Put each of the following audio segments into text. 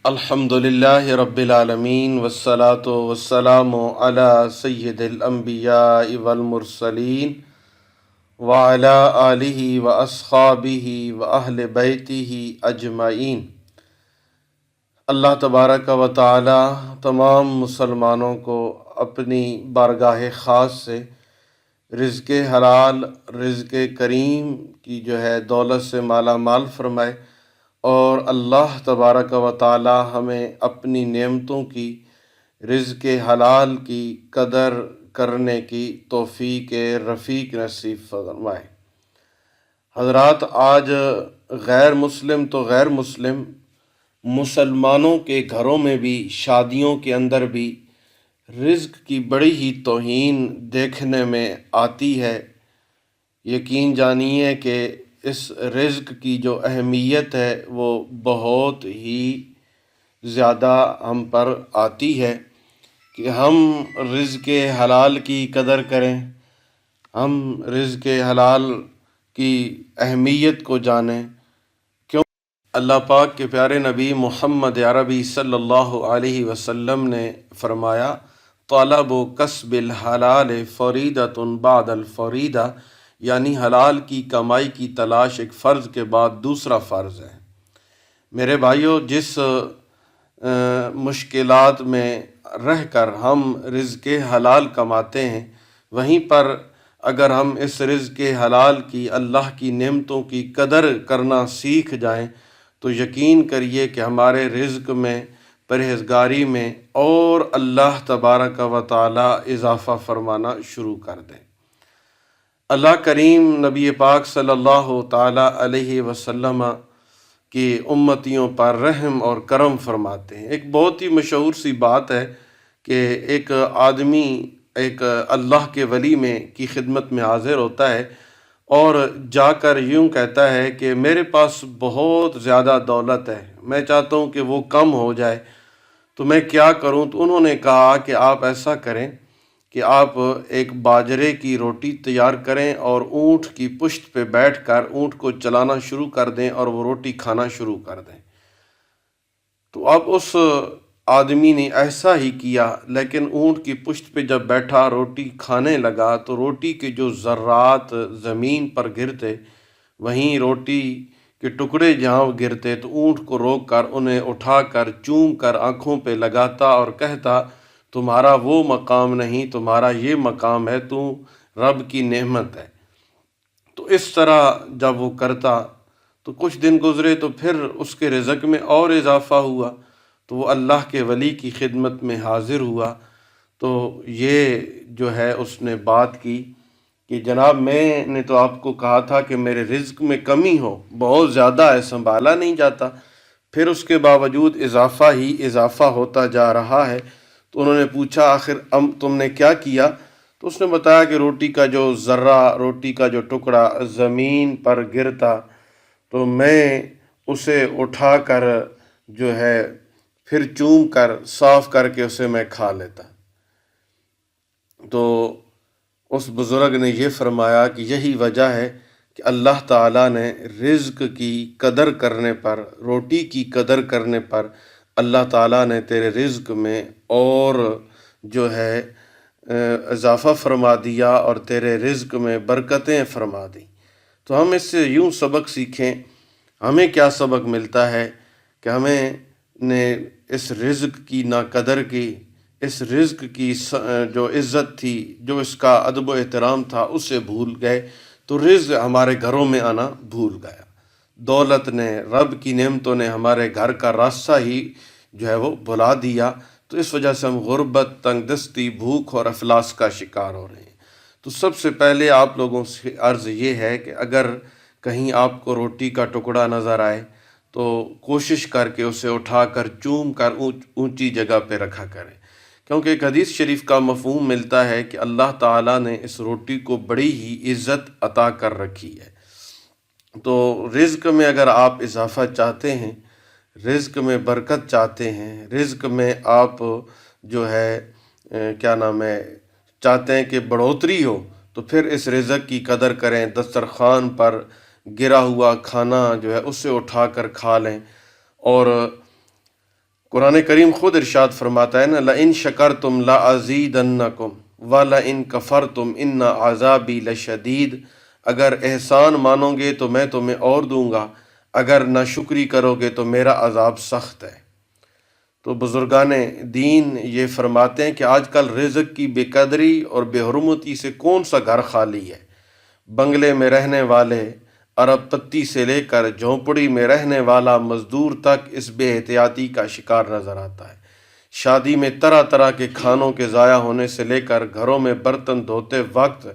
الحمدللہ رب العالمین والصلاة والسلام علی سید الانبیاء والمرسلین وعلی آلہ واصحابہ واہل بیتہ اجمعین۔ اللہ تبارک و تعالی تمام مسلمانوں کو اپنی بارگاہ خاص سے رزق حلال، رزق کریم کی دولت سے مالا مال فرمائے، اور اللہ تبارک و تعالی ہمیں اپنی نعمتوں کی، رزق حلال کی قدر کرنے کی توفیق رفیق نصیب فرمائے۔ حضرات، آج غیر مسلم تو غیر مسلم، مسلمانوں کے گھروں میں بھی، شادیوں کے اندر بھی رزق کی بڑی ہی توہین دیکھنے میں آتی ہے۔ یقین جانیے کہ اس رزق کی جو اہمیت ہے وہ بہت ہی زیادہ ہم پر آتی ہے کہ ہم رزق حلال کی قدر کریں، ہم رزق حلال کی اہمیت کو جانیں۔ کیوں اللہ پاک کے پیارے نبی محمد عربی صلی اللہ علیہ وسلم نے فرمایا، طلب و کسب الحلال فریضۃ بعد الفریضہ، یعنی حلال کی کمائی کی تلاش ایک فرض کے بعد دوسرا فرض ہے۔ میرے بھائیوں، جس مشکلات میں رہ کر ہم رزق حلال کماتے ہیں، وہیں پر اگر ہم اس رزق حلال کی، اللہ کی نعمتوں کی قدر کرنا سیکھ جائیں تو یقین کریے کہ ہمارے رزق میں، پرہیزگاری میں اور اللہ تبارک و تعالی اضافہ فرمانا شروع کر دیں۔ اللہ کریم نبی پاک صلی اللہ تعالی علیہ وسلم کی امتیوں پر رحم اور کرم فرماتے ہیں۔ ایک بہت ہی مشہور سی بات ہے کہ ایک آدمی ایک اللہ کے ولی میں کی خدمت میں حاضر ہوتا ہے اور جا کر یوں کہتا ہے کہ میرے پاس بہت زیادہ دولت ہے، میں چاہتا ہوں کہ وہ کم ہو جائے، تو میں کیا کروں؟ تو انہوں نے کہا کہ آپ ایسا کریں کہ آپ ایک باجرے کی روٹی تیار کریں اور اونٹ کی پشت پہ بیٹھ کر اونٹ کو چلانا شروع کر دیں اور وہ روٹی کھانا شروع کر دیں۔ تو اب اس آدمی نے ایسا ہی کیا، لیکن اونٹ کی پشت پہ جب بیٹھا روٹی کھانے لگا تو روٹی کے جو ذرات زمین پر گرتے، وہیں روٹی کے ٹکڑے جہاں گرتے تو اونٹ کو روک کر انہیں اٹھا کر چوم کر آنکھوں پہ لگاتا اور کہتا، تمہارا وہ مقام نہیں، تمہارا یہ مقام ہے، تو رب کی نعمت ہے۔ تو اس طرح جب وہ کرتا تو کچھ دن گزرے تو پھر اس کے رزق میں اور اضافہ ہوا، تو وہ اللہ کے ولی کی خدمت میں حاضر ہوا۔ تو یہ اس نے بات کی کہ جناب، میں نے تو آپ کو کہا تھا کہ میرے رزق میں کمی ہو، بہت زیادہ ہے، سنبھالا نہیں جاتا، پھر اس کے باوجود اضافہ ہی اضافہ ہوتا جا رہا ہے۔ تو انہوں نے پوچھا، آخر تم نے کیا کیا؟ تو اس نے بتایا کہ روٹی کا جو ذرہ، روٹی کا جو ٹکڑا زمین پر گرتا تو میں اسے اٹھا کر پھر چوم کر صاف کر کے اسے میں کھا لیتا۔ تو اس بزرگ نے یہ فرمایا کہ یہی وجہ ہے کہ اللہ تعالیٰ نے رزق کی قدر کرنے پر، روٹی کی قدر کرنے پر اللہ تعالیٰ نے تیرے رزق میں اور اضافہ فرما دیا اور تیرے رزق میں برکتیں فرما دیں۔ تو ہم اس سے یوں سبق سیکھیں، ہمیں کیا سبق ملتا ہے کہ ہمیں نے اس رزق کی نہ قدر کی، اس رزق کی جو عزت تھی، جو اس کا ادب و احترام تھا، اسے بھول گئے، تو رزق ہمارے گھروں میں آنا بھول گیا۔ دولت نے، رب کی نعمتوں نے ہمارے گھر کا راستہ ہی وہ بھلا دیا، تو اس وجہ سے ہم غربت، تنگ دستی، بھوک اور افلاس کا شکار ہو رہے ہیں۔ تو سب سے پہلے آپ لوگوں سے عرض یہ ہے کہ اگر کہیں آپ کو روٹی کا ٹکڑا نظر آئے تو کوشش کر کے اسے اٹھا کر چوم کر اونچی جگہ پہ رکھا کریں، کیونکہ ایک حدیث شریف کا مفہوم ملتا ہے کہ اللہ تعالیٰ نے اس روٹی کو بڑی ہی عزت عطا کر رکھی ہے۔ تو رزق میں اگر آپ اضافہ چاہتے ہیں، رزق میں برکت چاہتے ہیں، رزق میں آپ چاہتے ہیں کہ بڑھوتری ہو، تو پھر اس رزق کی قدر کریں، دسترخوان پر گرا ہوا کھانا اسے اٹھا کر کھا لیں، اور قرآن کریم خود ارشاد فرماتا ہے نا، لَإِن شَكَرْتُمْ لَأَزِيدَنَّكُمْ وَلَئِن كَفَرْتُمْ إِنَّ عَذَابِي لَشَدِيدٌ، اگر احسان مانو گے تو میں تمہیں اور دوں گا، اگر ناشکری کرو گے تو میرا عذاب سخت ہے۔ تو بزرگان دین یہ فرماتے ہیں کہ آج کل رزق کی بے قدری اور بے حرمتی سے کون سا گھر خالی ہے؟ بنگلے میں رہنے والے، ارب پتی سے لے کر جھونپڑی میں رہنے والا مزدور تک اس بے احتیاطی کا شکار نظر آتا ہے۔ شادی میں طرح طرح کے کھانوں کے ضائع ہونے سے لے کر گھروں میں برتن دھوتے وقت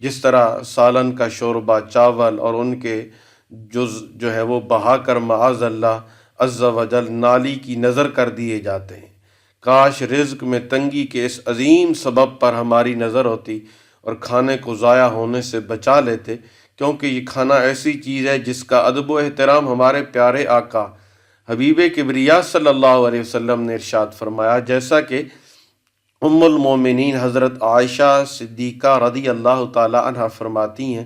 جس طرح سالن کا شوربہ، چاول اور ان کے جز جو ہے وہ بہا کر معاذ اللہ عز و جل نالی کی نظر کر دیے جاتے ہیں۔ کاش رزق میں تنگی کے اس عظیم سبب پر ہماری نظر ہوتی اور کھانے کو ضائع ہونے سے بچا لیتے، کیونکہ یہ کھانا ایسی چیز ہے جس کا ادب و احترام ہمارے پیارے آقا حبیب کبریا صلی اللہ علیہ وسلم نے ارشاد فرمایا، جیسا کہ ام المومنین حضرت عائشہ صدیقہ رضی اللہ تعالی عنہ فرماتی ہیں،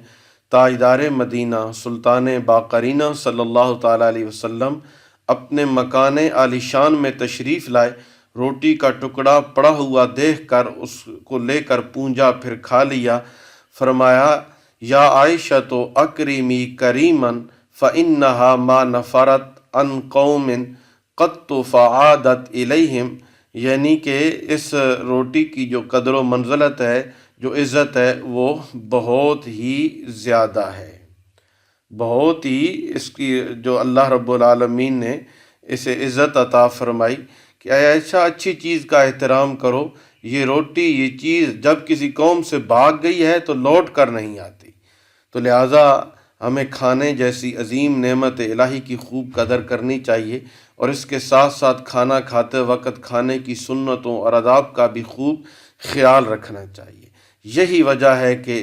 تاجدار مدینہ سلطان باقرینہ صلی اللہ تعالی علیہ وسلم اپنے مکان عالی شان میں تشریف لائے، روٹی کا ٹکڑا پڑا ہوا دیکھ کر اس کو لے کر پونجا، پھر کھا لیا۔ فرمایا، یا عائشہ تو اکریمی کریمن فإنها ما نفرت عن قوم قط فعادت الیہم، یعنی کہ اس روٹی کی جو قدر و منزلت ہے، جو عزت ہے، وہ بہت ہی زیادہ ہے، بہت ہی اس کی جو اللہ رب العالمین نے اسے عزت عطا فرمائی کہ ایسا اچھی چیز کا احترام کرو۔ یہ روٹی، یہ چیز جب کسی قوم سے بھاگ گئی ہے تو لوٹ کر نہیں آتی، تو لہٰذا ہمیں کھانے جیسی عظیم نعمت الہی کی خوب قدر کرنی چاہیے، اور اس کے ساتھ ساتھ کھانا کھاتے وقت کھانے کی سنتوں اور آداب کا بھی خوب خیال رکھنا چاہیے۔ یہی وجہ ہے کہ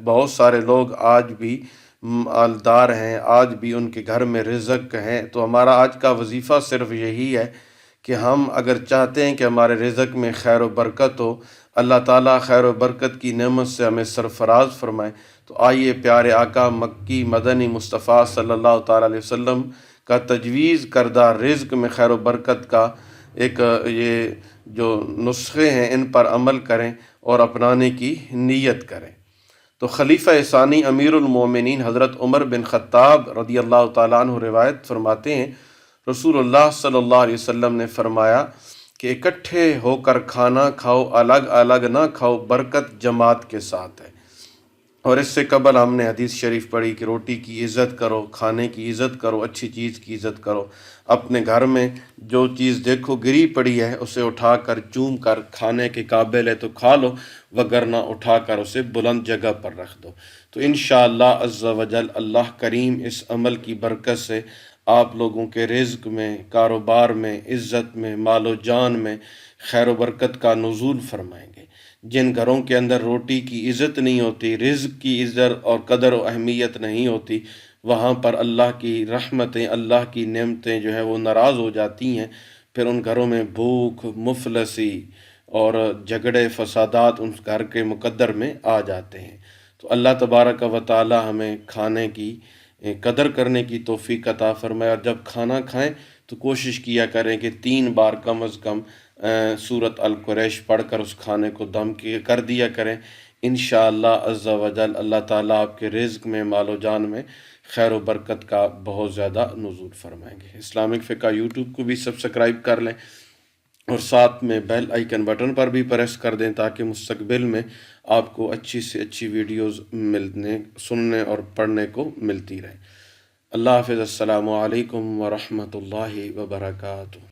بہت سارے لوگ آج بھی مالدار ہیں، آج بھی ان کے گھر میں رزق ہیں۔ تو ہمارا آج کا وظیفہ صرف یہی ہے کہ ہم اگر چاہتے ہیں کہ ہمارے رزق میں خیر و برکت ہو، اللہ تعالیٰ خیر و برکت کی نعمت سے ہمیں سرفراز فرمائے، تو آئیے پیارے آقا مکی مدنی مصطفیٰ صلی اللہ تعالیٰ علیہ وسلم کا تجویز کردہ رزق میں خیر و برکت کا ایک یہ جو نسخے ہیں ان پر عمل کریں اور اپنانے کی نیت کریں۔ تو خلیفہ ثانی امیر المومنین حضرت عمر بن خطاب رضی اللہ تعالیٰ عنہ روایت فرماتے ہیں، رسول اللہ صلی اللہ علیہ وسلم نے فرمایا کہ اکٹھے ہو کر کھانا کھاؤ، الگ الگ نہ کھاؤ، برکت جماعت کے ساتھ ہے۔ اور اس سے قبل ہم نے حدیث شریف پڑھی کہ روٹی کی عزت کرو، کھانے کی عزت کرو، اچھی چیز کی عزت کرو، اپنے گھر میں جو چیز دیکھو گری پڑی ہے اسے اٹھا کر چوم کر کھانے کے قابل ہے تو کھا لو، وگرنہ اٹھا کر اسے بلند جگہ پر رکھ دو۔ تو انشاءاللہ عز و جل اللہ کریم اس عمل کی برکت سے آپ لوگوں کے رزق میں، کاروبار میں، عزت میں، مال و جان میں خیر و برکت کا نزول فرمائیں گے۔ جن گھروں کے اندر روٹی کی عزت نہیں ہوتی، رزق کی عزت اور قدر و اہمیت نہیں ہوتی، وہاں پر اللہ کی رحمتیں، اللہ کی نعمتیں جو ہے وہ ناراض ہو جاتی ہیں، پھر ان گھروں میں بھوک، مفلسی اور جھگڑے فسادات ان گھر کے مقدر میں آ جاتے ہیں۔ تو اللہ تبارک و تعالی ہمیں کھانے کی قدر کرنے کی توفیق عطا فرمائے، اور جب کھانا کھائیں تو کوشش کیا کریں کہ 3 بار کم از کم سورۃ القریش پڑھ کر اس کھانے کو دم کر دیا کریں۔ انشاءاللہ عز و جل اللہ تعالیٰ آپ کے رزق میں، مال و جان میں خیر و برکت کا بہت زیادہ نزول فرمائیں گے۔ اسلامک فقہ یوٹیوب کو بھی سبسکرائب کر لیں، اور ساتھ میں بیل آئیکن بٹن پر بھی پریس کر دیں تاکہ مستقبل میں آپ کو اچھی سے اچھی ویڈیوز سننے اور پڑھنے کو ملتی رہیں۔ اللہ حافظ۔ السلام علیکم ورحمۃ اللہ وبرکاتہ۔